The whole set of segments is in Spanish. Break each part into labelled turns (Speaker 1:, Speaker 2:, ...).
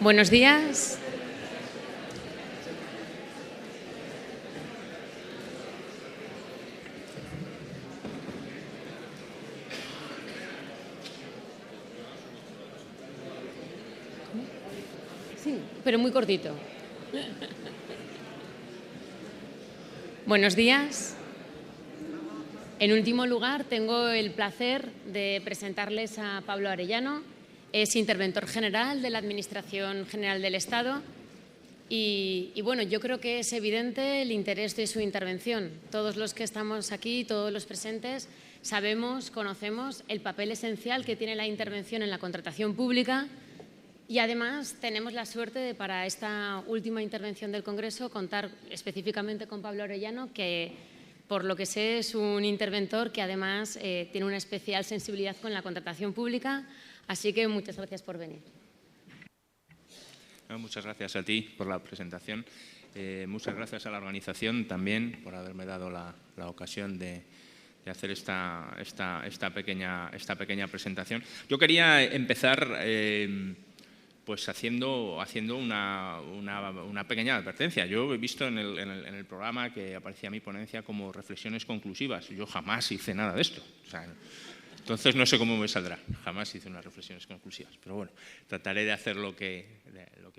Speaker 1: Buenos días. Sí, pero muy cortito. Buenos días. En último lugar, tengo el placer de presentarles a Pablo Arellano. Es interventor general de la Administración General del Estado y bueno, yo creo que es evidente el interés de su intervención. Todos los que estamos aquí, todos los presentes, sabemos, conocemos el papel esencial que tiene la intervención en la contratación pública y además tenemos la suerte de, para esta última intervención del Congreso, contar específicamente con Pablo Arellano, que por lo que sé es un interventor que además tiene una especial sensibilidad con la contratación pública. Así que muchas gracias por venir.
Speaker 2: Muchas gracias a ti por la presentación. Muchas gracias a la organización también por haberme dado la ocasión de hacer esta pequeña presentación. Yo quería empezar pues haciendo una pequeña advertencia. Yo he visto en el programa que aparecía mi ponencia como reflexiones conclusivas. Yo jamás hice nada de esto. O sea, entonces no sé cómo me saldrá. Jamás hice unas reflexiones conclusivas. Pero bueno, trataré de hacer lo que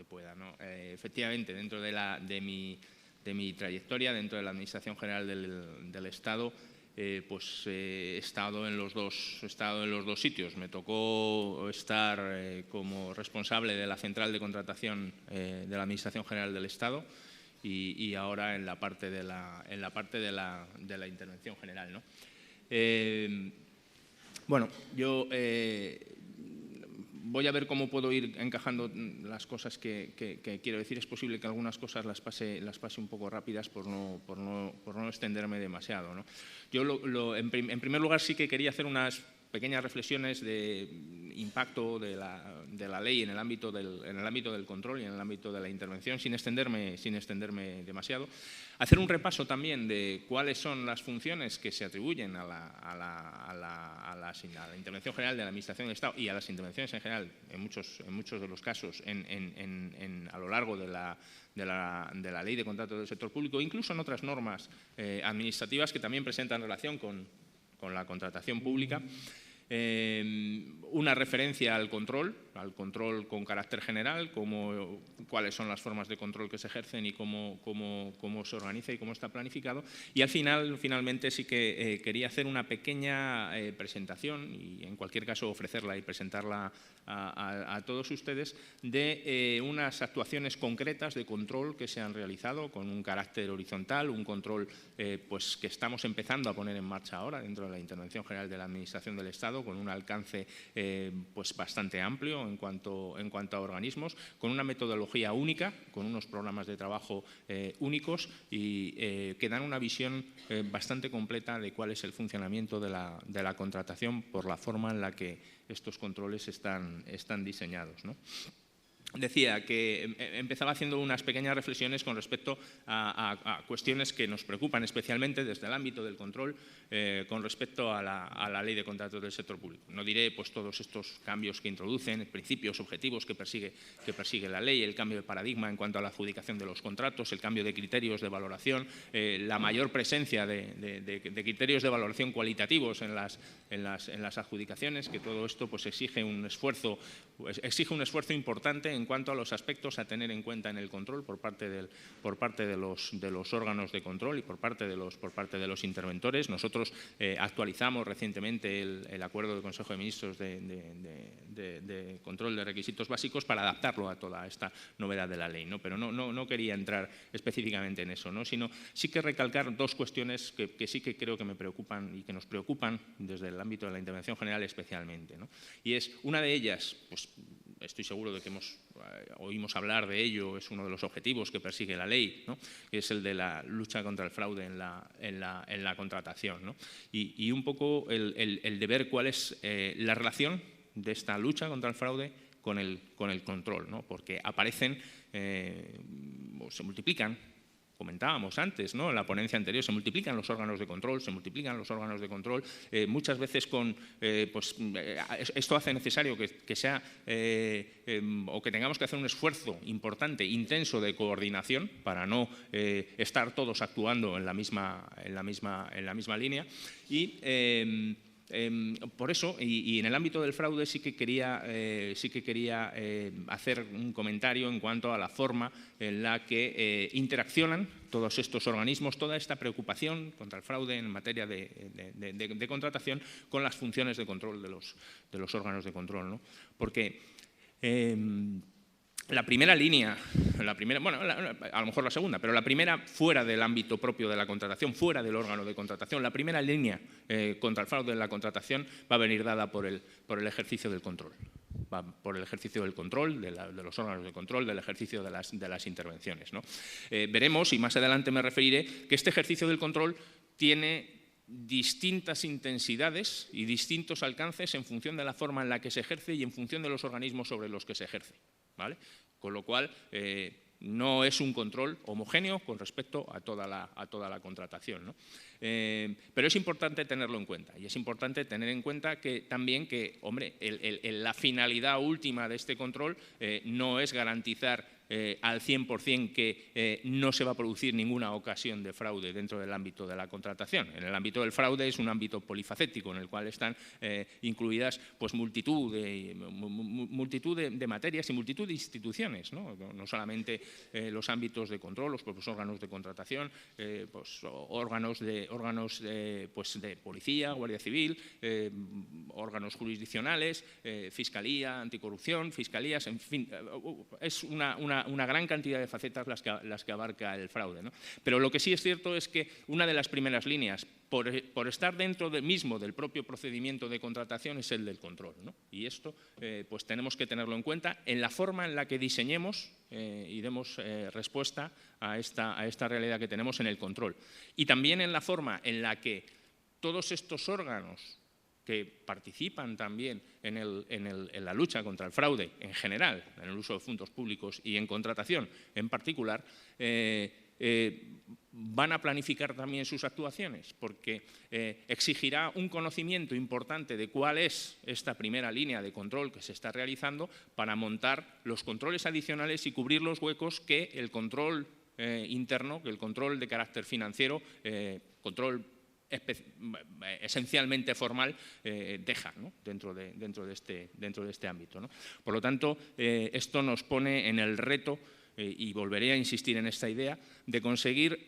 Speaker 2: pueda, ¿no? Efectivamente, dentro de mi trayectoria, dentro de la Administración General del Estado, pues he estado en los dos sitios. Me tocó estar como responsable de la central de contratación de la Administración General del Estado y ahora en la parte de la intervención general, ¿no? Bueno, yo voy a ver cómo puedo ir encajando las cosas que quiero decir. Es posible que algunas cosas las pase un poco rápidas por no extenderme demasiado, ¿no? Yo en primer lugar sí que quería hacer unas pequeñas reflexiones de impacto de la ley en el ámbito del control y en el ámbito de la intervención, sin extenderme demasiado. Hacer un repaso también de cuáles son las funciones que se atribuyen a la intervención general de la Administración del Estado y a las intervenciones en general, en muchos de los casos, a lo largo de la Ley de Contratos del Sector Público, incluso en otras normas administrativas que también presentan relación con la contratación pública. Una referencia al control con carácter general, cuáles son las formas de control que se ejercen y cómo se organiza y cómo está planificado. Y finalmente sí que quería hacer una pequeña presentación y en cualquier caso ofrecerla y presentarla a todos ustedes de unas actuaciones concretas de control que se han realizado con un carácter horizontal, un control pues que estamos empezando a poner en marcha ahora dentro de la Intervención General de la Administración del Estado, con un alcance pues bastante amplio en cuanto a organismos, con una metodología única, con unos programas de trabajo únicos y que dan una visión bastante completa de cuál es el funcionamiento de la contratación por la forma en la que estos controles están diseñados, ¿no? Decía que empezaba haciendo unas pequeñas reflexiones con respecto a cuestiones que nos preocupan especialmente desde el ámbito del control con respecto a la Ley de Contratos del Sector Público. No diré pues todos estos cambios que introducen, principios, objetivos que persigue la ley, el cambio de paradigma en cuanto a la adjudicación de los contratos, el cambio de criterios de valoración, la mayor presencia de criterios de valoración cualitativos en las adjudicaciones, que todo esto pues exige un esfuerzo importante en cuanto a los aspectos a tener en cuenta en el control por parte de los órganos de control y por parte de los interventores. Nosotros actualizamos recientemente el acuerdo del Consejo de Ministros de control de requisitos básicos para adaptarlo a toda esta novedad de la ley, ¿no? Pero no quería entrar específicamente en eso, ¿no? Sino sí que recalcar dos cuestiones que sí que creo que me preocupan y que nos preocupan desde el ámbito de la intervención general especialmente, ¿no? Y es una de ellas, pues estoy seguro de que oímos hablar de ello, es uno de los objetivos que persigue la ley, ¿no? Que es el de la lucha contra el fraude en la contratación, ¿no? Y un poco el de ver cuál es la relación de esta lucha contra el fraude con el control, ¿no? Porque aparecen o se multiplican comentábamos antes, ¿no? En la ponencia anterior, se multiplican los órganos de control, muchas veces esto hace necesario que sea o que tengamos que hacer un esfuerzo importante, intenso de coordinación para no estar todos actuando en la misma línea y por eso, y en el ámbito del fraude sí que quería hacer un comentario en cuanto a la forma en la que interaccionan todos estos organismos, toda esta preocupación contra el fraude en materia de contratación con las funciones de control de los órganos de control, ¿no? Porque la primera línea, a lo mejor la segunda, pero la primera fuera del ámbito propio de la contratación, fuera del órgano de contratación, la primera línea contra el fraude en la contratación va a venir dada por el ejercicio del control. Va por el ejercicio del control, de los órganos de control, del ejercicio de las intervenciones, ¿no? Veremos, y más adelante me referiré, que este ejercicio del control tiene distintas intensidades y distintos alcances en función de la forma en la que se ejerce y en función de los organismos sobre los que se ejerce, ¿vale? Con lo cual, no es un control homogéneo con respecto a toda la contratación, ¿no? Pero es importante tenerlo en cuenta, y es importante tener en cuenta que también la finalidad última de este control no es garantizar al 100% que no se va a producir ninguna ocasión de fraude dentro del ámbito de la contratación. En el ámbito del fraude es un ámbito polifacético en el cual están incluidas pues, multitud de materias y multitud de instituciones, ¿no? No solamente los ámbitos de control, los propios órganos de contratación, pues, órganos de policía, guardia civil, órganos jurisdiccionales, fiscalía, anticorrupción, fiscalías, en fin, es una gran cantidad de facetas las que abarca el fraude, ¿no? Pero lo que sí es cierto es que una de las primeras líneas, por estar dentro del propio procedimiento de contratación, es el del control, ¿no? Y esto pues tenemos que tenerlo en cuenta en la forma en la que diseñemos y demos respuesta a esta realidad que tenemos en el control. Y también en la forma en la que todos estos órganos que participan también en la lucha contra el fraude en general, en el uso de fondos públicos y en contratación en particular, van a planificar también sus actuaciones, porque exigirá un conocimiento importante de cuál es esta primera línea de control que se está realizando para montar los controles adicionales y cubrir los huecos que el control interno, que el control de carácter financiero, control esencialmente formal, deja, ¿no? dentro de este ámbito, ¿no? Por lo tanto, esto nos pone en el reto, y volveré a insistir en esta idea, de conseguir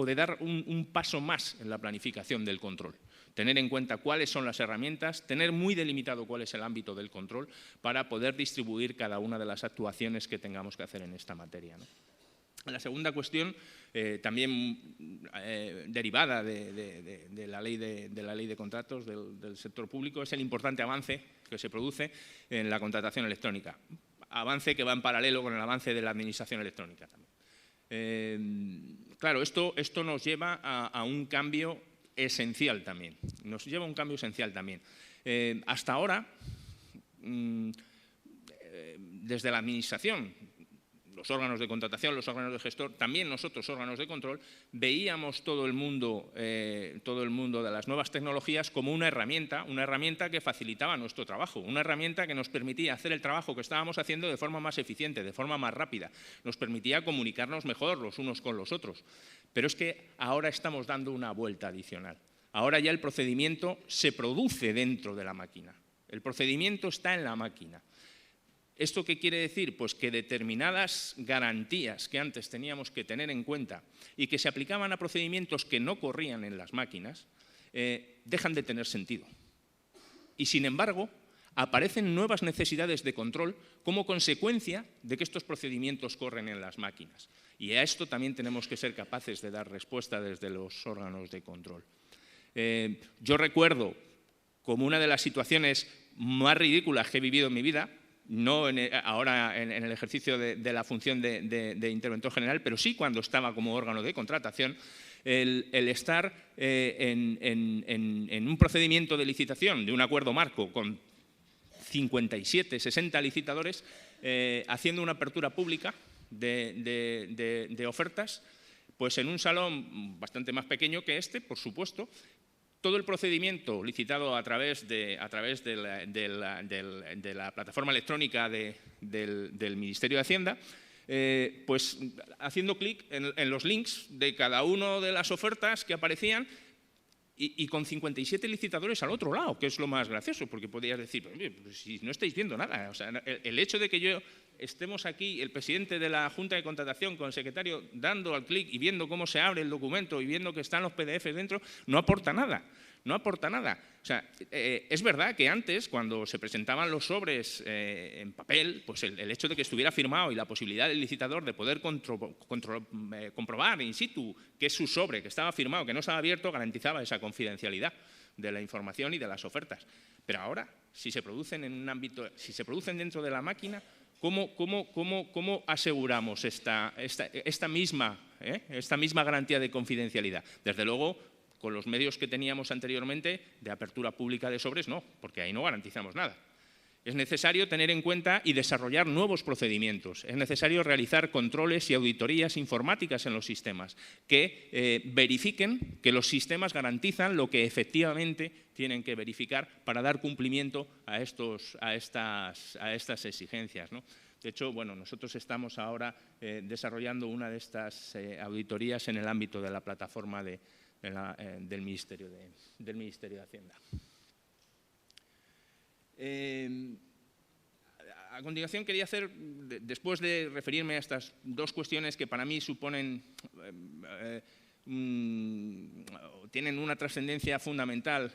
Speaker 2: de dar un paso más en la planificación del control. Tener en cuenta cuáles son las herramientas, tener muy delimitado cuál es el ámbito del control para poder distribuir cada una de las actuaciones que tengamos que hacer en esta materia, ¿no? La segunda cuestión, también derivada de la ley de contratos del sector público, es el importante avance que se produce en la contratación electrónica. Avance que va en paralelo con el avance de la administración electrónica también. Claro, esto nos lleva a un cambio esencial también. Hasta ahora, desde la administración, los órganos de contratación, los órganos de gestor, también nosotros, órganos de control, veíamos todo el mundo de las nuevas tecnologías como una herramienta que facilitaba nuestro trabajo, una herramienta que nos permitía hacer el trabajo que estábamos haciendo de forma más eficiente, de forma más rápida, nos permitía comunicarnos mejor los unos con los otros. Pero es que ahora estamos dando una vuelta adicional. Ahora ya el procedimiento se produce dentro de la máquina. El procedimiento está en la máquina. ¿Esto qué quiere decir? Pues que determinadas garantías que antes teníamos que tener en cuenta y que se aplicaban a procedimientos que no corrían en las máquinas, dejan de tener sentido. Y sin embargo, aparecen nuevas necesidades de control como consecuencia de que estos procedimientos corren en las máquinas. Y a esto también tenemos que ser capaces de dar respuesta desde los órganos de control. Yo recuerdo como una de las situaciones más ridículas que he vivido en mi vida, no ahora en el ejercicio de la función de interventor general, pero sí cuando estaba como órgano de contratación, el estar en un procedimiento de licitación de un acuerdo marco con 57, 60 licitadores, haciendo una apertura pública de ofertas, pues en un salón bastante más pequeño que este, por supuesto, todo el procedimiento licitado a través de la plataforma electrónica del Ministerio de Hacienda, pues haciendo clic en los links de cada una de las ofertas que aparecían y con 57 licitadores al otro lado, que es lo más gracioso, porque podías decir, pues si no estáis viendo nada, o sea, el hecho de que estemos aquí, el presidente de la Junta de Contratación con el secretario dando al clic y viendo cómo se abre el documento y viendo que están los PDFs dentro, no aporta nada. No aporta nada. O sea, es verdad que antes, cuando se presentaban los sobres en papel, pues el hecho de que estuviera firmado y la posibilidad del licitador de poder comprobar in situ que es su sobre, que estaba firmado, que no estaba abierto, garantizaba esa confidencialidad de la información y de las ofertas. Pero ahora, si se producen en un ámbito, si se producen dentro de la máquina, ¿cómo aseguramos esta misma garantía de confidencialidad? Desde luego, con los medios que teníamos anteriormente de apertura pública de sobres, no, porque ahí no garantizamos nada. Es necesario tener en cuenta y desarrollar nuevos procedimientos. Es necesario realizar controles y auditorías informáticas en los sistemas que verifiquen que los sistemas garantizan lo que efectivamente tienen que verificar para dar cumplimiento a estas exigencias, ¿no? De hecho, bueno, nosotros estamos ahora desarrollando una de estas auditorías en el ámbito de la plataforma del Ministerio de Hacienda. A continuación quería hacer, después de referirme a estas dos cuestiones que para mí suponen, tienen una trascendencia fundamental,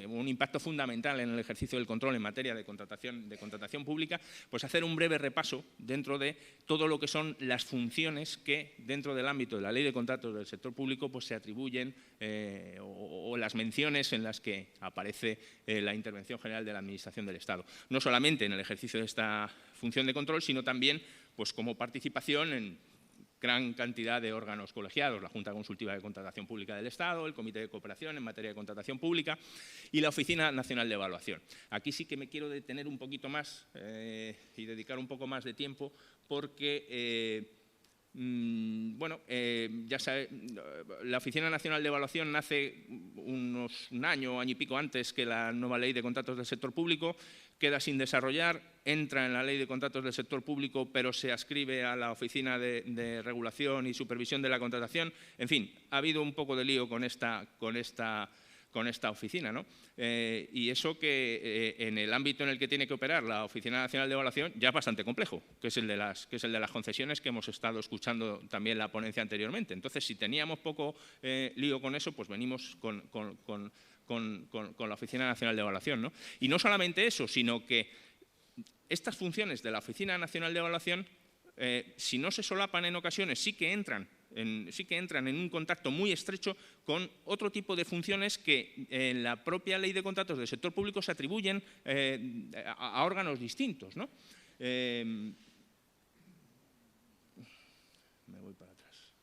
Speaker 2: un impacto fundamental en el ejercicio del control en materia de contratación pública, pues hacer un breve repaso dentro de todo lo que son las funciones que dentro del ámbito de la Ley de Contratos del sector público pues se atribuyen o las menciones en las que aparece la intervención general de la Administración del Estado. No solamente en el ejercicio de esta función de control, sino también pues como participación en gran cantidad de órganos colegiados, la Junta Consultiva de Contratación Pública del Estado, el Comité de Cooperación en materia de contratación pública y la Oficina Nacional de Evaluación. Aquí sí que me quiero detener un poquito más y dedicar un poco más de tiempo porque, ya sabe, la Oficina Nacional de Evaluación nace un año y pico antes que la nueva Ley de Contratos del Sector Público, queda sin desarrollar, entra en la Ley de Contratos del Sector Público, pero se adscribe a la Oficina de Regulación y Supervisión de la Contratación. En fin, ha habido un poco de lío con esta oficina, ¿no? Y eso que en el ámbito en el que tiene que operar la Oficina Nacional de Evaluación ya es bastante complejo, que es el de las concesiones que hemos estado escuchando también la ponencia anteriormente. Entonces, si teníamos poco lío con eso, pues venimos con la Oficina Nacional de Evaluación, ¿no? Y no solamente eso, sino que estas funciones de la Oficina Nacional de Evaluación, si no se solapan en ocasiones, sí que entran en un contacto muy estrecho con otro tipo de funciones que en la propia Ley de Contratos del Sector Público se atribuyen a órganos distintos, ¿no? Me voy para atrás.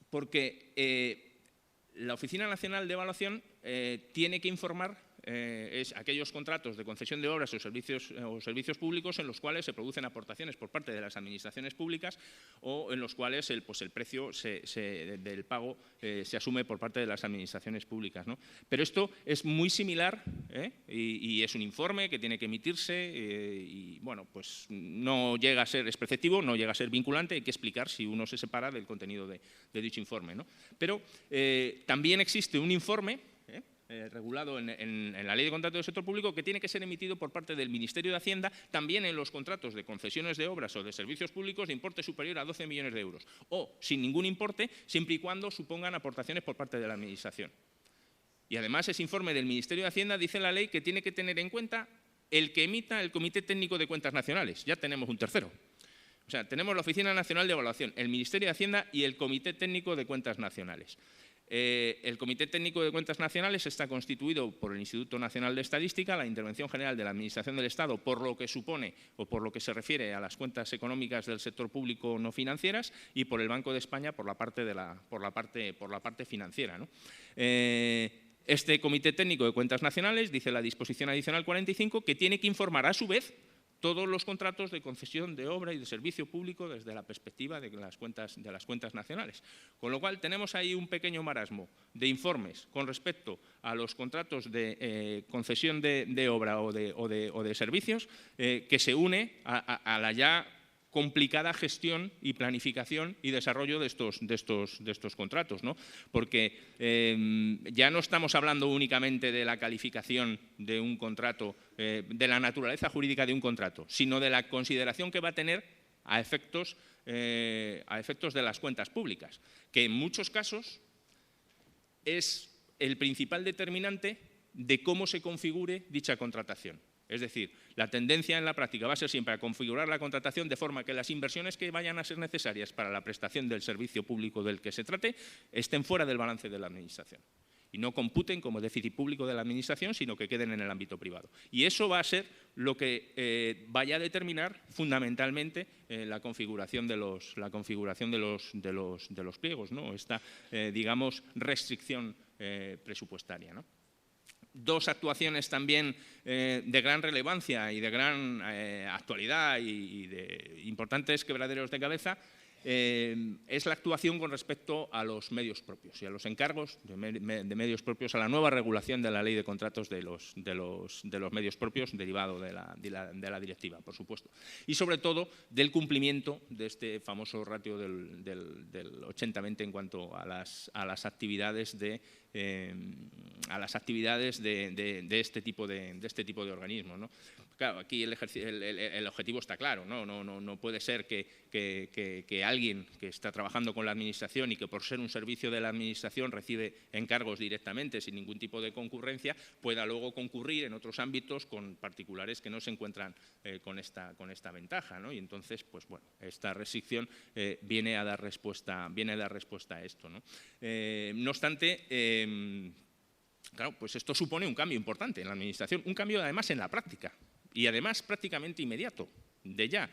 Speaker 2: Porque la Oficina Nacional de Evaluación tiene que informar aquellos contratos de concesión de obras o servicios públicos en los cuales se producen aportaciones por parte de las administraciones públicas o en los cuales el precio del pago se asume por parte de las administraciones públicas, ¿no? Pero esto es muy similar y es un informe que tiene que emitirse y bueno, pues no llega a ser, es preceptivo, no llega a ser vinculante, hay que explicar si uno se separa del contenido de dicho informe, ¿no? Pero también existe un informe regulado en la Ley de Contratos del Sector Público que tiene que ser emitido por parte del Ministerio de Hacienda también en los contratos de concesiones de obras o de servicios públicos de importe superior a 12 millones de euros o sin ningún importe siempre y cuando supongan aportaciones por parte de la Administración. Y además ese informe del Ministerio de Hacienda dice en la ley que tiene que tener en cuenta el que emita el Comité Técnico de Cuentas Nacionales. Ya tenemos un tercero. O sea, tenemos la Oficina Nacional de Evaluación, el Ministerio de Hacienda y el Comité Técnico de Cuentas Nacionales. El Comité Técnico de Cuentas Nacionales está constituido por el Instituto Nacional de Estadística, la Intervención General de la Administración del Estado, por lo que supone o por lo que se refiere a las cuentas económicas del sector público no financieras, y por el Banco de España por la parte financiera, ¿no? Este Comité Técnico de Cuentas Nacionales, dice la disposición adicional 45, que tiene que informar a su vez todos los contratos de concesión de obra y de servicio público desde la perspectiva de las cuentas nacionales. Con lo cual tenemos ahí un pequeño marasmo de informes con respecto a los contratos de concesión de obra o de servicios que se une a la ya complicada gestión y planificación y desarrollo de estos contratos, ¿no? Porque ya no estamos hablando únicamente de la calificación de un contrato, de la naturaleza jurídica de un contrato, sino de la consideración que va a tener a efectos de las cuentas públicas, que en muchos casos es el principal determinante de cómo se configure dicha contratación. Es decir, la tendencia en la práctica va a ser siempre a configurar la contratación de forma que las inversiones que vayan a ser necesarias para la prestación del servicio público del que se trate estén fuera del balance de la Administración y no computen como déficit público de la Administración, sino que queden en el ámbito privado. Y eso va a ser lo que vaya a determinar fundamentalmente la configuración de los pliegos, ¿no? Esta, digamos, restricción presupuestaria, ¿no? Dos actuaciones también de gran relevancia y de gran actualidad y de importantes quebraderos de cabeza es la actuación con respecto a los medios propios y a los encargos de medios propios, a la nueva regulación de la Ley de Contratos de los medios propios derivado de la directiva, por supuesto. Y sobre todo del cumplimiento de este famoso ratio del 80-20 en cuanto a las actividades de este tipo de organismos, ¿no? Claro, aquí el objetivo está claro, ¿no? No puede ser que alguien que está trabajando con la Administración y que por ser un servicio de la Administración recibe encargos directamente sin ningún tipo de concurrencia, pueda luego concurrir en otros ámbitos con particulares que no se encuentran con esta ventaja, ¿no? Y entonces, pues bueno, esta restricción viene a dar respuesta a esto, ¿no? No obstante, claro, pues esto supone un cambio importante en la Administración, un cambio además en la práctica y además prácticamente inmediato, de ya,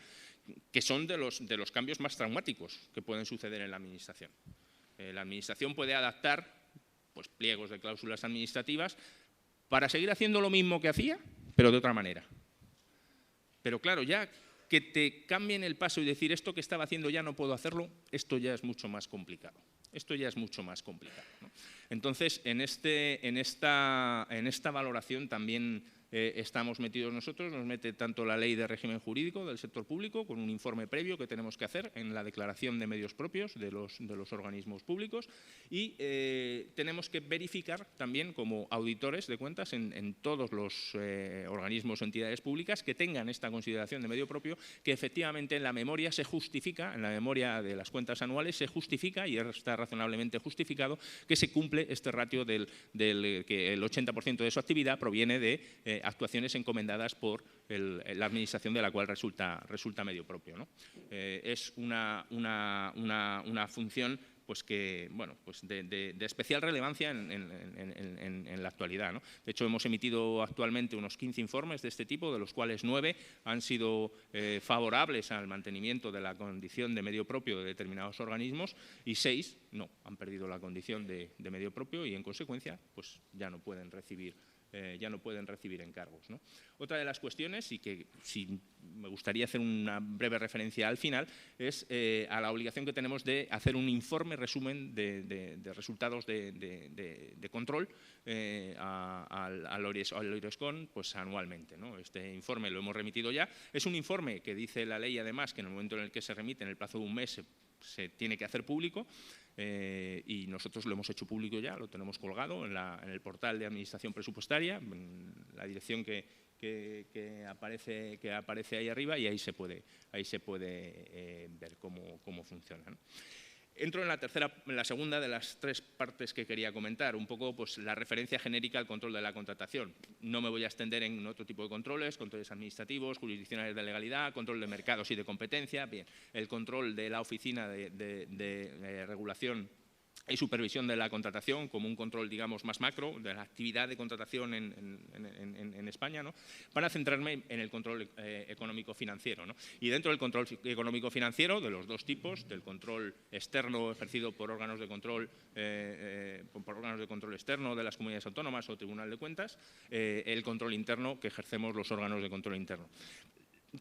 Speaker 2: que son de los cambios más traumáticos que pueden suceder en la Administración. La Administración puede adaptar pues, pliegos de cláusulas administrativas para seguir haciendo lo mismo que hacía, pero de otra manera. Pero claro, ya que te cambien el paso y decir esto que estaba haciendo ya no puedo hacerlo, esto ya es mucho más complicado. ¿No? Entonces, en esta valoración también estamos metidos nosotros, nos mete tanto la Ley de Régimen Jurídico del sector público, con un informe previo que tenemos que hacer en la declaración de medios propios de los organismos públicos, y tenemos que verificar también como auditores de cuentas en todos los organismos o entidades públicas que tengan esta consideración de medio propio, que efectivamente en la memoria se justifica, en la memoria de las cuentas anuales se justifica, y está razonablemente justificado, que se cumple este ratio que el 80% de su actividad proviene de actuaciones encomendadas por la Administración de la cual resulta medio propio, ¿no? Es una función pues que, bueno, pues de especial relevancia en la actualidad, ¿no? De hecho, hemos emitido actualmente unos 15 informes de este tipo, de los cuales 9 han sido favorables al mantenimiento de la condición de medio propio de determinados organismos y 6 no, han perdido la condición de medio propio y, en consecuencia, pues ya no pueden recibir encargos, ¿no? Otra de las cuestiones, y que sí me gustaría hacer una breve referencia al final, es a la obligación que tenemos de hacer un informe resumen de resultados de control al Oirescon pues, anualmente, ¿no? Este informe lo hemos remitido ya. Es un informe que dice la ley, además, que en el momento en el que se remite, en el plazo de un mes, se tiene que hacer público. Y nosotros lo hemos hecho público ya, lo tenemos colgado en el portal de Administración Presupuestaria, en la dirección que aparece ahí arriba, y ahí se puede ver cómo funciona, ¿no? Entro en la segunda de las tres partes que quería comentar, un poco pues, la referencia genérica al control de la contratación. No me voy a extender en otro tipo de controles administrativos, jurisdiccionales de legalidad, control de mercados y de competencia. Bien, el control de la Oficina de Regulación y supervisión de la contratación como un control, digamos, más macro de la actividad de contratación en España, ¿no? Para centrarme en el control económico-financiero, ¿no? Y dentro del control económico-financiero, de los dos tipos, del control externo ejercido por órganos de control externo de las comunidades autónomas o Tribunal de Cuentas, el control interno que ejercemos los órganos de control interno.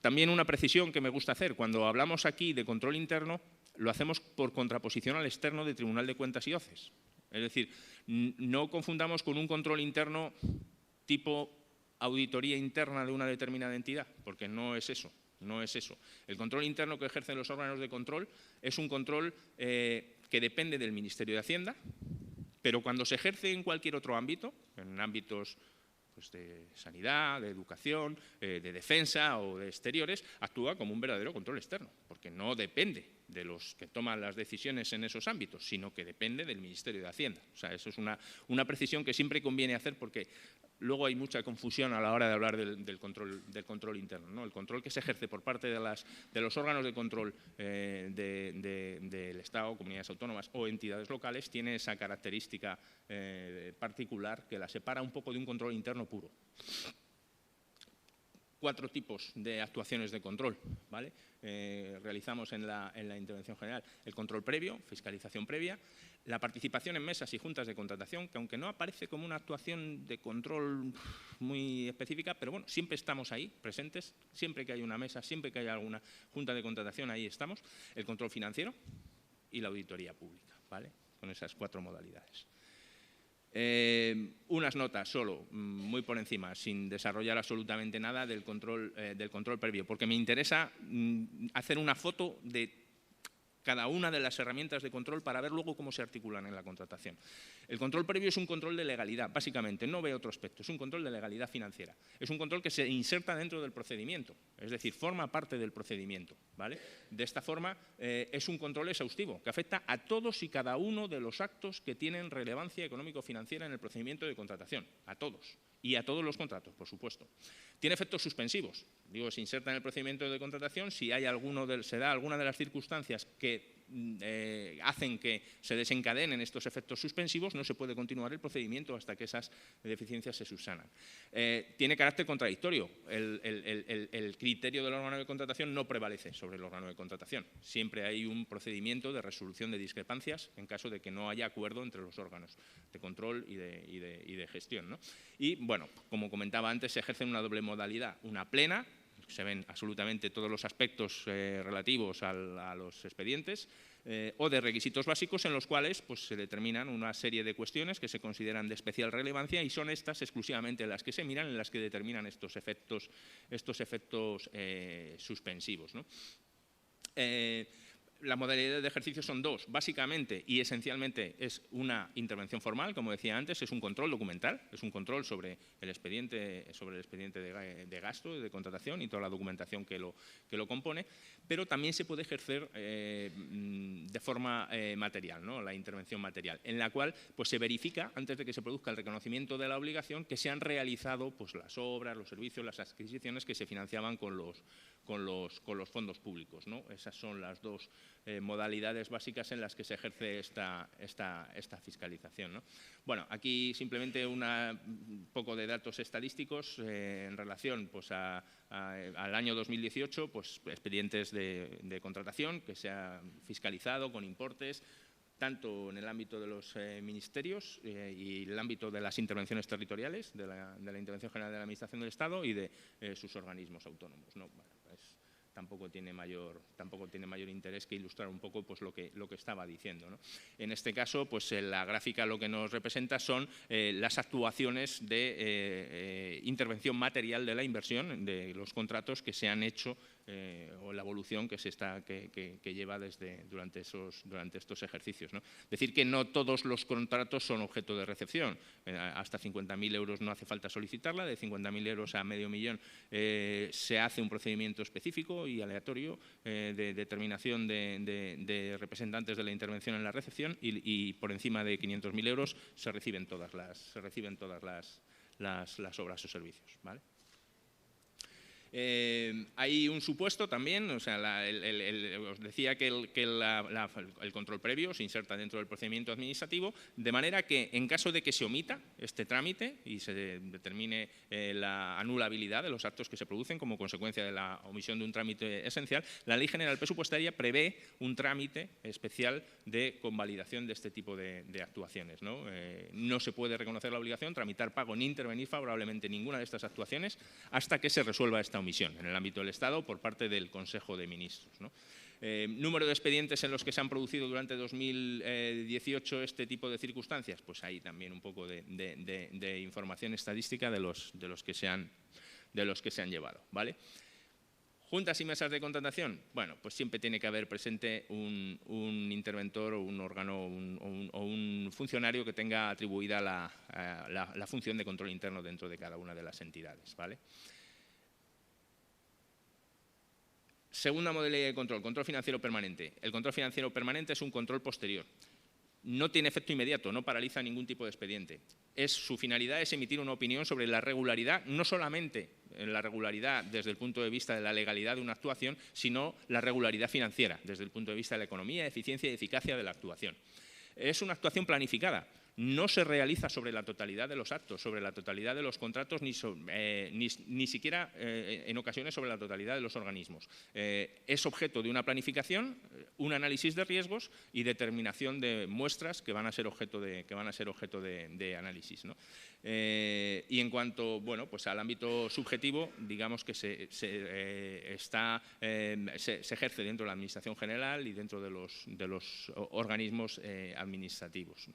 Speaker 2: También una precisión que me gusta hacer, cuando hablamos aquí de control interno, lo hacemos por contraposición al externo de Tribunal de Cuentas y OCEs. Es decir, no confundamos con un control interno tipo auditoría interna de una determinada entidad, porque no es eso. No es eso. El control interno que ejercen los órganos de control es un control que depende del Ministerio de Hacienda, pero cuando se ejerce en cualquier otro ámbito, en ámbitos pues de sanidad, de educación, de defensa o de exteriores, actúa como un verdadero control externo, porque no depende de los que toman las decisiones en esos ámbitos, sino que depende del Ministerio de Hacienda. O sea, eso es una precisión que siempre conviene hacer porque luego hay mucha confusión a la hora de hablar del control interno, ¿no? El control que se ejerce por parte de los órganos de control del Estado, comunidades autónomas o entidades locales tiene esa característica particular que la separa un poco de un control interno puro. 4 tipos de actuaciones de control, ¿vale? Realizamos en la intervención general el control previo, fiscalización previa, la participación en mesas y juntas de contratación, que aunque no aparece como una actuación de control muy específica, pero bueno, siempre estamos ahí, presentes, siempre que hay una mesa, siempre que hay alguna junta de contratación, ahí estamos, el control financiero y la auditoría pública, ¿vale? Con esas 4 modalidades. Unas notas solo, muy por encima, sin desarrollar absolutamente nada del control previo, porque me interesa hacer una foto de cada una de las herramientas de control para ver luego cómo se articulan en la contratación. El control previo es un control de legalidad, básicamente, no ve otro aspecto, es un control de legalidad financiera. Es un control que se inserta dentro del procedimiento, es decir, forma parte del procedimiento, ¿vale? De esta forma, es un control exhaustivo que afecta a todos y cada uno de los actos que tienen relevancia económico-financiera en el procedimiento de contratación, a todos. Y a todos los contratos, por supuesto. Tiene efectos suspensivos. Digo, se inserta en el procedimiento de contratación si hay se da alguna de las circunstancias que hacen que se desencadenen estos efectos suspensivos, no se puede continuar el procedimiento hasta que esas deficiencias se subsanan. Tiene carácter contradictorio. El criterio del órgano de contratación no prevalece sobre el órgano de contratación. Siempre hay un procedimiento de resolución de discrepancias en caso de que no haya acuerdo entre los órganos de control y de gestión, ¿no? Y, bueno, como comentaba antes, se ejerce en una doble modalidad, una plena, se ven absolutamente todos los aspectos relativos a los expedientes, o de requisitos básicos en los cuales pues, se determinan una serie de cuestiones que se consideran de especial relevancia y son estas exclusivamente las que se miran, en las que determinan estos efectos suspensivos, ¿no? La modalidad de ejercicio son 2, básicamente y esencialmente es una intervención formal, como decía antes, es un control documental, es un control sobre el expediente de gasto, de contratación y toda la documentación que lo compone, pero también se puede ejercer de forma material, ¿no? La intervención material, en la cual pues, se verifica, antes de que se produzca el reconocimiento de la obligación, que se han realizado pues, las obras, los servicios, las adquisiciones que se financiaban con los fondos públicos, ¿no? Esas son las 2 modalidades básicas en las que se ejerce esta fiscalización, ¿no? Bueno, aquí simplemente un poco de datos estadísticos en relación pues, al año 2018, pues, expedientes de contratación que se han fiscalizado con importes tanto en el ámbito de los ministerios y el ámbito de las intervenciones territoriales, de la Intervención General de la Administración del Estado y de sus organismos autónomos, ¿no? Bueno, pues, tampoco tiene mayor interés que ilustrar un poco pues, lo que estaba diciendo, ¿no? En este caso, pues, la gráfica lo que nos representa son las actuaciones de intervención material de la inversión, de los contratos que se han hecho o la evolución que lleva durante estos ejercicios, ¿no? Decir que no todos los contratos son objeto de recepción. Hasta 50.000 euros no hace falta solicitarla, de 50.000 euros a medio millón se hace un procedimiento específico y aleatorio de determinación de representantes de la intervención en la recepción y por encima de 500.000 euros se reciben todas las obras o servicios, ¿vale? Hay un supuesto también, o sea, os decía que el control previo se inserta dentro del procedimiento administrativo, de manera que en caso de que se omita este trámite y se determine la anulabilidad de los actos que se producen como consecuencia de la omisión de un trámite esencial, la Ley General Presupuestaria prevé un trámite especial de convalidación de este tipo de actuaciones, ¿no? No se puede reconocer la obligación, tramitar pago ni intervenir favorablemente en ninguna de estas actuaciones hasta que se resuelva esta omisión en el ámbito del Estado por parte del Consejo de Ministros, ¿no? Número de expedientes en los que se han producido durante 2018 este tipo de circunstancias, pues hay también un poco de información estadística de los que se han llevado, ¿vale? Juntas y mesas de contratación, bueno, pues siempre tiene que haber presente un interventor o un órgano o un funcionario que tenga atribuida la función de control interno dentro de cada una de las entidades, ¿vale? Segunda modalidad de control, control financiero permanente. El control financiero permanente es un control posterior. No tiene efecto inmediato, no paraliza ningún tipo de expediente. Su finalidad es emitir una opinión sobre la regularidad, no solamente la regularidad desde el punto de vista de la legalidad de una actuación, sino la regularidad financiera, desde el punto de vista de la economía, eficiencia y eficacia de la actuación. Es una actuación planificada. No se realiza sobre la totalidad de los actos, sobre la totalidad de los contratos, ni siquiera en ocasiones sobre la totalidad de los organismos. Es objeto de una planificación, un análisis de riesgos y determinación de muestras que van a ser objeto de análisis, ¿no? Y en cuanto, bueno, pues al ámbito subjetivo, digamos que se ejerce dentro de la Administración General y dentro de los organismos administrativos.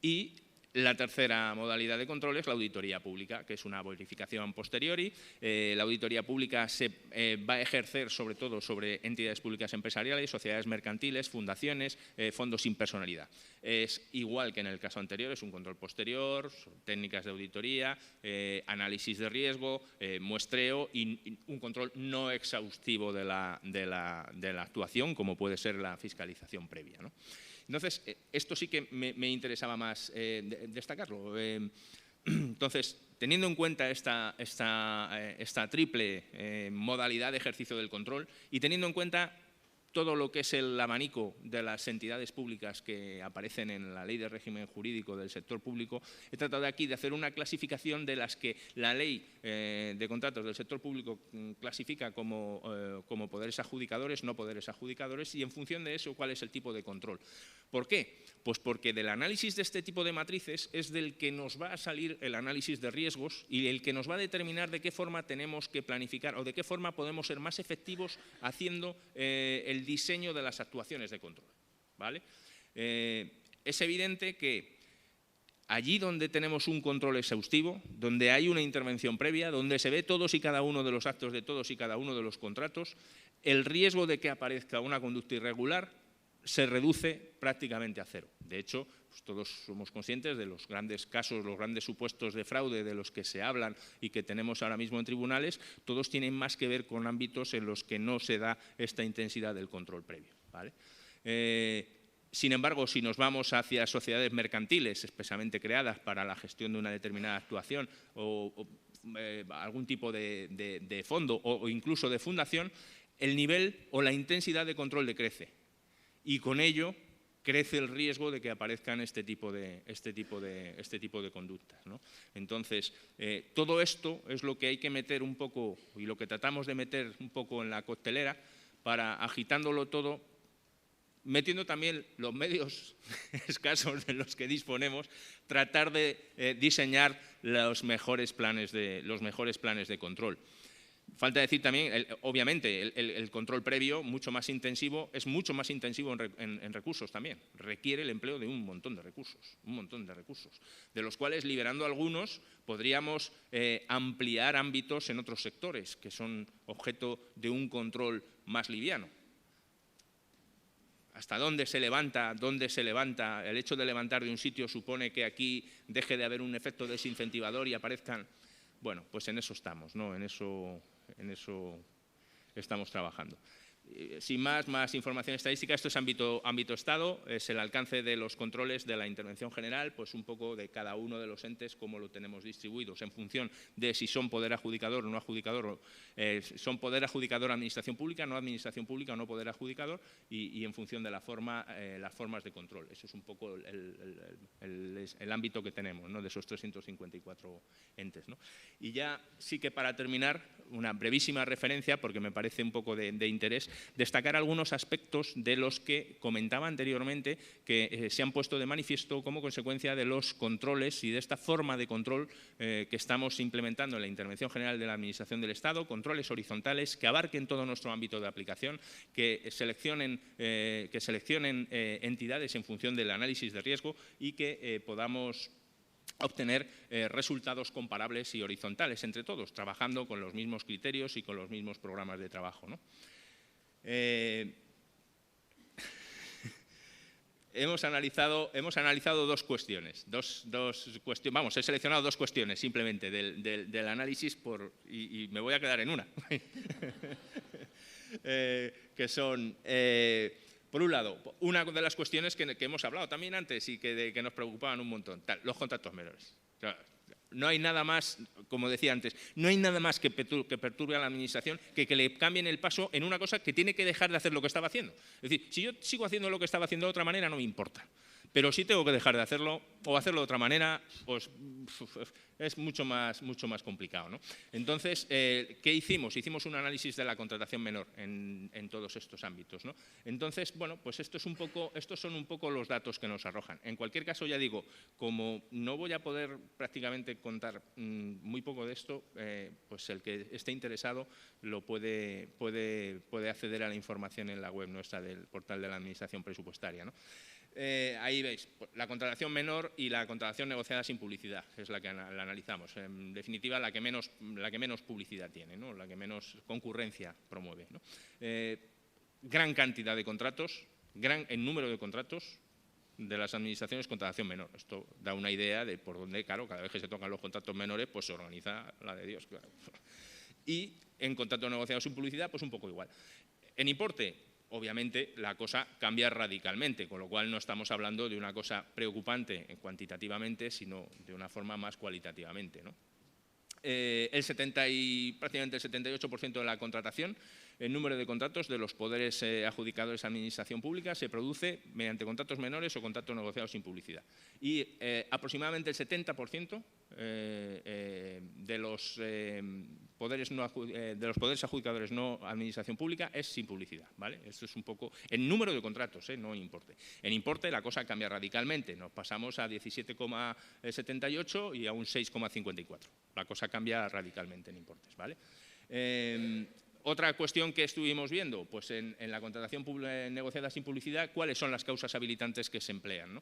Speaker 2: Y la tercera modalidad de control es la auditoría pública, que es una verificación a posteriori. La auditoría pública se va a ejercer sobre todo sobre entidades públicas empresariales, sociedades mercantiles, fundaciones, fondos sin personalidad. Es igual que en el caso anterior, es un control posterior, técnicas de auditoría, análisis de riesgo, muestreo y un control no exhaustivo de la actuación, como puede ser la fiscalización previa, ¿no? Entonces, esto sí que me interesaba más destacarlo. Entonces, teniendo en cuenta esta triple modalidad de ejercicio del control y teniendo en cuenta todo lo que es el abanico de las entidades públicas que aparecen en la Ley de Régimen Jurídico del Sector Público, he tratado aquí de hacer una clasificación de las que la Ley de Contratos del Sector Público clasifica como poderes adjudicadores, no poderes adjudicadores, y en función de eso, cuál es el tipo de control. ¿Por qué? Pues porque del análisis de este tipo de matrices es del que nos va a salir el análisis de riesgos y el que nos va a determinar de qué forma tenemos que planificar o de qué forma podemos ser más efectivos haciendo el diseño de las actuaciones de control, ¿vale? Es evidente que allí donde tenemos un control exhaustivo, donde hay una intervención previa, donde se ve todos y cada uno de los actos de todos y cada uno de los contratos, el riesgo de que aparezca una conducta irregular se reduce prácticamente a cero. De hecho, pues todos somos conscientes de los grandes casos, los grandes supuestos de fraude de los que se hablan y que tenemos ahora mismo en tribunales, todos tienen más que ver con ámbitos en los que no se da esta intensidad del control previo, ¿vale? Sin embargo, si nos vamos hacia sociedades mercantiles expresamente creadas para la gestión de una determinada actuación o algún tipo de fondo o incluso de fundación, el nivel o la intensidad de control decrece. Y con ello crece el riesgo de que aparezcan este tipo de conductas, ¿no? Entonces, todo esto es lo que hay que meter un poco y lo que tratamos de meter un poco en la coctelera para, agitándolo todo, metiendo también los medios escasos de los que disponemos, tratar de diseñar los mejores planes de control. Falta decir también, obviamente, el control previo es mucho más intensivo en recursos también. Requiere el empleo de un montón de recursos, de los cuales, liberando algunos, podríamos ampliar ámbitos en otros sectores que son objeto de un control más liviano. ¿Hasta dónde se levanta? El hecho de levantar de un sitio supone que aquí deje de haber un efecto desincentivador y aparezcan... Bueno, pues en eso estamos, ¿no? En eso estamos trabajando. sin más información estadística, esto es ámbito Estado, es el alcance de los controles de la intervención general, pues un poco de cada uno de los entes, cómo lo tenemos distribuidos en función de si son poder adjudicador o no adjudicador, son poder adjudicador administración pública, no administración pública o no poder adjudicador, y en función de las formas de control. Eso es un poco el ámbito que tenemos, ¿no?, de esos 354 entes, ¿no? Y ya sí que para terminar, una brevísima referencia, porque me parece un poco de interés, destacar algunos aspectos de los que comentaba anteriormente que se han puesto de manifiesto como consecuencia de los controles y de esta forma de control que estamos implementando en la Intervención General de la Administración del Estado, controles horizontales que abarquen todo nuestro ámbito de aplicación, que seleccionen entidades en función del análisis de riesgo y que podamos obtener resultados comparables y horizontales entre todos, trabajando con los mismos criterios y con los mismos programas de trabajo, ¿no? Hemos analizado dos cuestiones, vamos, he seleccionado dos cuestiones simplemente del análisis y me voy a quedar en una, que son, por un lado, una de las cuestiones que hemos hablado también antes y que nos preocupaban un montón, los contratos menores. Claro, no hay nada más, como decía antes, no hay nada más que perturbe a la administración que le cambien el paso en una cosa que tiene que dejar de hacer lo que estaba haciendo. Es decir, si yo sigo haciendo lo que estaba haciendo de otra manera, no me importa. Pero si tengo que dejar de hacerlo o hacerlo de otra manera, pues es mucho más complicado, ¿no? Entonces, ¿qué hicimos? Hicimos un análisis de la contratación menor en todos estos ámbitos, ¿no? Entonces, bueno, pues estos son un poco los datos que nos arrojan. En cualquier caso, ya digo, como no voy a poder prácticamente contar muy poco de esto, pues el que esté interesado lo puede acceder a la información en la web nuestra del portal de la Administración Presupuestaria, ¿no? Ahí veis la contratación menor y la contratación negociada sin publicidad, es la que la analizamos. En definitiva, la que menos publicidad tiene, ¿no?, la que menos concurrencia promueve, ¿no? Gran cantidad de contratos, en número de contratos de las administraciones, contratación menor. Esto da una idea de por dónde, claro, cada vez que se tocan los contratos menores, pues se organiza la de Dios, claro. Y en contrato negociado sin publicidad, pues un poco igual. En importe, obviamente la cosa cambia radicalmente, con lo cual no estamos hablando de una cosa preocupante cuantitativamente, sino de una forma más cualitativamente, ¿no? Prácticamente el 78% de la contratación, el número de contratos de los poderes adjudicadores a administración pública se produce mediante contratos menores o contratos negociados sin publicidad. Y aproximadamente el 70% de los poderes adjudicadores no administración pública es sin publicidad, ¿vale? Esto es un poco en número de contratos, no en importe. En importe la cosa cambia radicalmente, nos pasamos a 17,78 y a un 6,54. La cosa cambia radicalmente en importes, ¿vale? Otra cuestión que estuvimos viendo, pues en la contratación negociada sin publicidad, ¿cuáles son las causas habilitantes que se emplean, ¿no?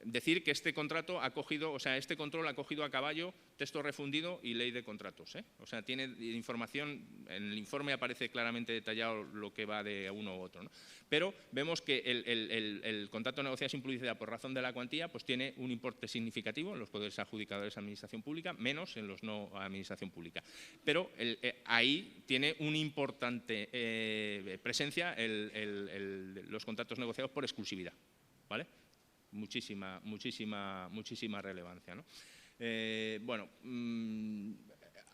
Speaker 2: Decir que este control ha cogido a caballo texto refundido y ley de contratos, O sea, tiene información, en el informe aparece claramente detallado lo que va de uno u otro, ¿no? Pero vemos que el contrato negociado sin publicidad por razón de la cuantía, pues tiene un importe significativo en los poderes adjudicadores de administración pública, menos en los no administración pública. Pero ahí tiene una importante presencia los contratos negociados por exclusividad, ¿vale? Muchísima relevancia, ¿no? Bueno,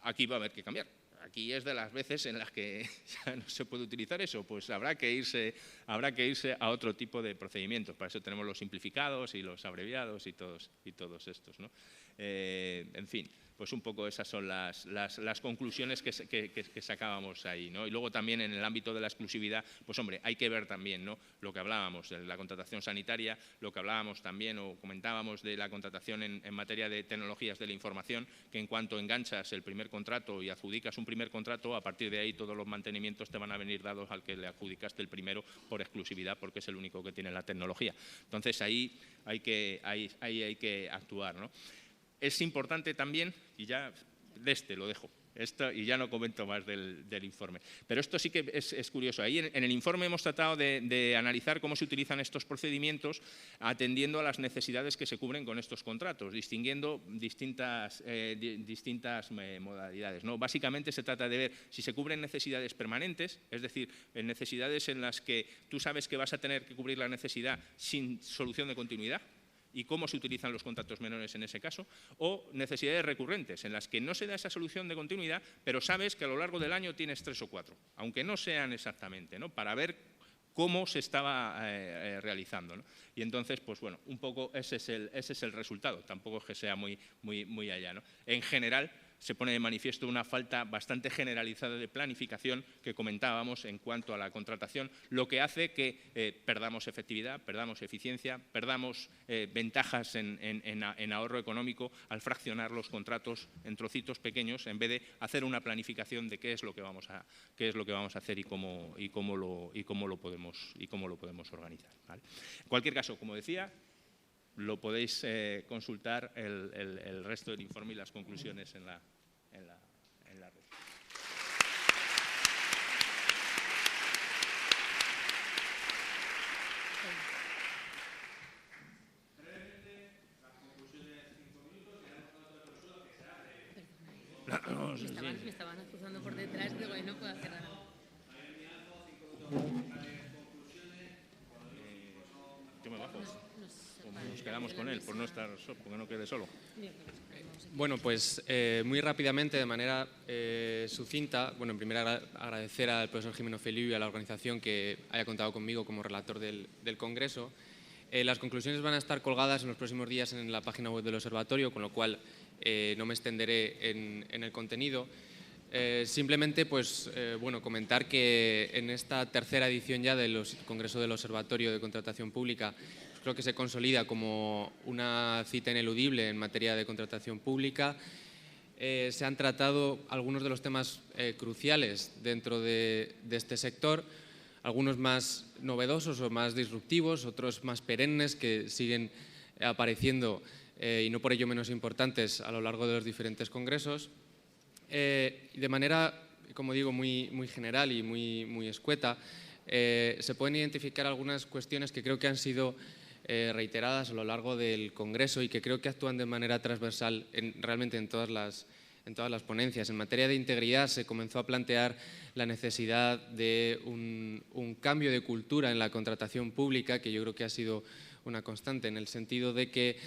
Speaker 2: aquí va a haber que cambiar. Aquí es de las veces en las que ya no se puede utilizar eso, pues habrá que irse a otro tipo de procedimientos. Para eso tenemos los simplificados y los abreviados y todos estos, ¿no? En fin, pues un poco esas son las conclusiones que sacábamos ahí, ¿no? Y luego también en el ámbito de la exclusividad, pues hombre, hay que ver también, ¿no?, lo que hablábamos de la contratación sanitaria, lo que hablábamos también o comentábamos de la contratación en materia de tecnologías de la información, que en cuanto enganchas el primer contrato y adjudicas un primer contrato, a partir de ahí todos los mantenimientos te van a venir dados al que le adjudicaste el primero por exclusividad, porque es el único que tiene la tecnología. Entonces ahí hay que actuar, ¿no? Es importante también, y ya lo dejo, y ya no comento más del informe. Pero esto sí que es curioso. Ahí en el informe hemos tratado de analizar cómo se utilizan estos procedimientos atendiendo a las necesidades que se cubren con estos contratos, distinguiendo distintas modalidades, ¿no? Básicamente se trata de ver si se cubren necesidades permanentes, es decir, necesidades en las que tú sabes que vas a tener que cubrir la necesidad sin solución de continuidad, y cómo se utilizan los contratos menores en ese caso, o necesidades recurrentes, en las que no se da esa solución de continuidad, pero sabes que a lo largo del año tienes 3 o 4, aunque no sean exactamente, ¿no? Para ver cómo se estaba realizando, ¿no? Y entonces, pues bueno, un poco ese es el resultado, tampoco es que sea muy allá, ¿no? En general, se pone de manifiesto una falta bastante generalizada de planificación que comentábamos en cuanto a la contratación, lo que hace que perdamos efectividad, perdamos eficiencia, perdamos ventajas en ahorro económico al fraccionar los contratos en trocitos pequeños en vez de hacer una planificación de qué es lo que vamos a hacer y cómo lo podemos organizar, ¿vale? En cualquier caso, como decía, lo podéis consultar el resto del informe y las conclusiones en la red. Brevemente, las conclusiones 5 minutos y damos la otra persona que
Speaker 1: Me estaban acusando por detrás, digo, no puedo hacer nada.
Speaker 2: Yo me bajo. Nos quedamos con él, por no estar solo, porque no quede solo.
Speaker 3: Bueno, pues muy rápidamente, de manera sucinta, bueno, en primer lugar agradecer al profesor Jimeno Feliu y a la organización que haya contado conmigo como relator del Congreso. Las conclusiones van a estar colgadas en los próximos días en la página web del Observatorio, con lo cual no me extenderé en el contenido. Simplemente, pues, bueno, comentar que en esta tercera edición ya del Congreso del Observatorio de Contratación Pública, creo que se consolida como una cita ineludible en materia de contratación pública. Se han tratado algunos de los temas cruciales dentro de este sector, algunos más novedosos o más disruptivos, otros más perennes que siguen apareciendo y no por ello menos importantes a lo largo de los diferentes congresos. De manera, como digo, muy general y muy escueta, se pueden identificar algunas cuestiones que creo que han sido reiteradas a lo largo del Congreso y que creo que actúan de manera transversal realmente en todas las ponencias. En materia de integridad se comenzó a plantear la necesidad de un cambio de cultura en la contratación pública, que yo creo que ha sido una constante, en el sentido de que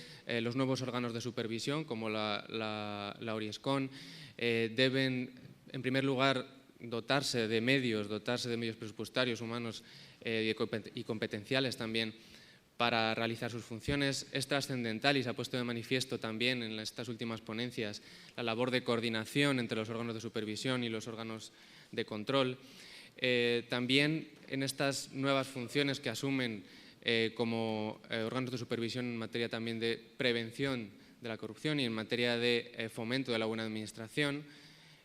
Speaker 3: los nuevos órganos de supervisión, como la Oriescon, deben, en primer lugar, dotarse de medios presupuestarios, humanos y competenciales también para realizar sus funciones. Es trascendental y se ha puesto de manifiesto también en estas últimas ponencias la labor de coordinación entre los órganos de supervisión y los órganos de control. También en estas nuevas funciones que asumen como órganos de supervisión en materia también de prevención de la corrupción y en materia de fomento de la buena administración,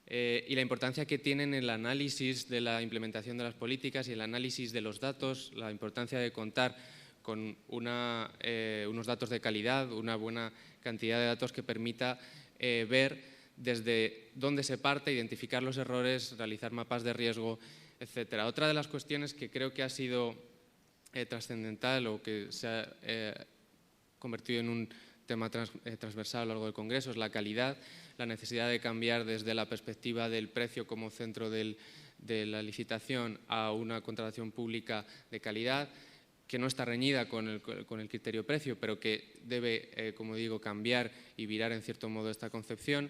Speaker 3: y la importancia que tienen el análisis de la implementación de las políticas y el análisis de los datos, la importancia de contar con unos datos de calidad, una buena cantidad de datos que permita ver desde dónde se parte, identificar los errores, realizar mapas de riesgo, etcétera. Otra de las cuestiones que creo que ha sido trascendental o que se ha convertido en un tema transversal a lo largo del Congreso es la calidad, la necesidad de cambiar desde la perspectiva del precio como centro de la licitación a una contratación pública de calidad, que no está reñida con el criterio precio, pero que debe, como digo, cambiar y virar en cierto modo esta concepción.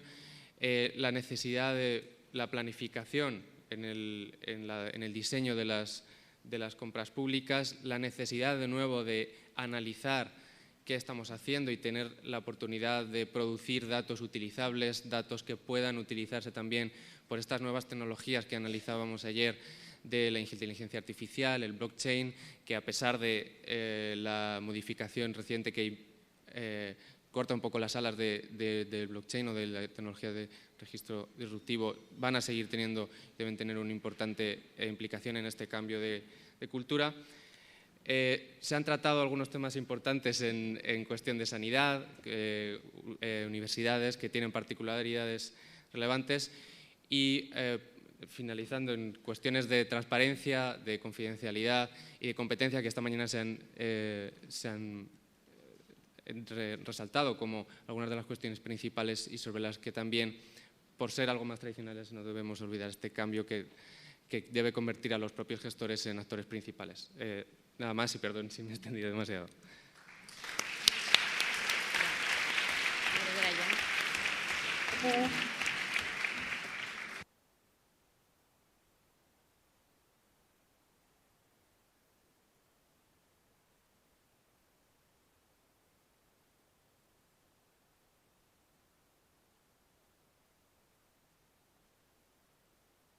Speaker 3: La necesidad de la planificación en el diseño de las compras públicas, la necesidad de nuevo de analizar qué estamos haciendo y tener la oportunidad de producir datos utilizables, datos que puedan utilizarse también por estas nuevas tecnologías que analizábamos ayer, de la inteligencia artificial, el blockchain, que a pesar de la modificación reciente que corta un poco las alas del blockchain o de la tecnología de registro disruptivo, van a seguir deben tener una importante implicación en este cambio de cultura. Se han tratado algunos temas importantes en cuestión de sanidad, universidades que tienen particularidades relevantes, Y finalizando en cuestiones de transparencia, de confidencialidad y de competencia que esta mañana se han resaltado como algunas de las cuestiones principales y sobre las que también, por ser algo más tradicionales, no debemos olvidar este cambio que debe convertir a los propios gestores en actores principales. Nada más y perdón si me he extendido demasiado.
Speaker 1: Gracias.